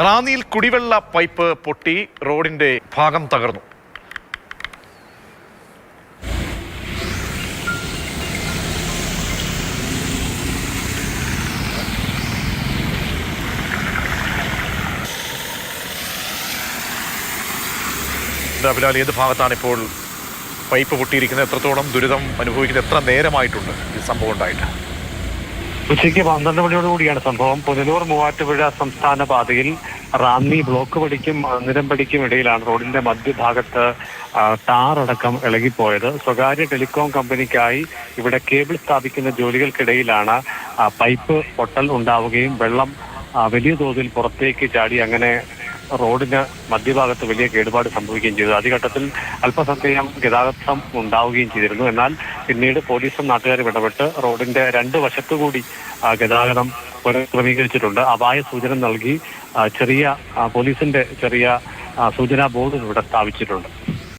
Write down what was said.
റാന്നിയിൽ കുടിവെള്ള പൈപ്പ് പൊട്ടി റോഡിന്റെ ഭാഗം തകർന്നു. ബിലാൽ, ഏത് ഭാഗത്താണ് ഇപ്പോൾ പൈപ്പ് പൊട്ടിയിരിക്കുന്നത്? എത്രത്തോളം ദുരിതം അനുഭവിക്കുന്നത്? എത്ര നേരമായിട്ടുണ്ട് ഈ സംഭവം ഉണ്ടായിട്ട്? ഉച്ചയ്ക്ക് 12 മണിയോടുകൂടിയാണ് സംഭവം. പുനലൂർ മൂവാറ്റുപുഴ സംസ്ഥാന പാതയിൽ റാന്നി ബ്ലോക്ക് പടിക്കും നിരമ്പടിക്കും ഇടയിലാണ് റോഡിന്റെ മധ്യഭാഗത്ത് ടാറടക്കം ഇളകിപ്പോയത്. സ്വകാര്യ ടെലികോം കമ്പനിക്കായി ഇവിടെ കേബിൾ സ്ഥാപിക്കുന്ന ജോലികൾക്കിടയിലാണ് പൈപ്പ് പൊട്ടൽ ഉണ്ടാവുകയും വെള്ളം വലിയ തോതിൽ പുറത്തേക്ക് ചാടി അങ്ങനെ റോഡിന് മധ്യഭാഗത്ത് വലിയ കേടുപാട് സംഭവിക്കുകയും ചെയ്തു. ആദ്യഘട്ടത്തിൽ അല്പസമയം ഗതാഗതം ഉണ്ടാവുകയും ചെയ്തിരുന്നു. എന്നാൽ പിന്നീട് പോലീസും നാട്ടുകാരും ഇടപെട്ട് റോഡിന്റെ 2 വശത്തുകൂടി ഗതാഗതം പുനഃക്രമീകരിച്ചിട്ടുണ്ട്. അപായ സൂചന നൽകി പോലീസിന്റെ ചെറിയ സൂചനാ ബോർഡും ഇവിടെ സ്ഥാപിച്ചിട്ടുണ്ട്.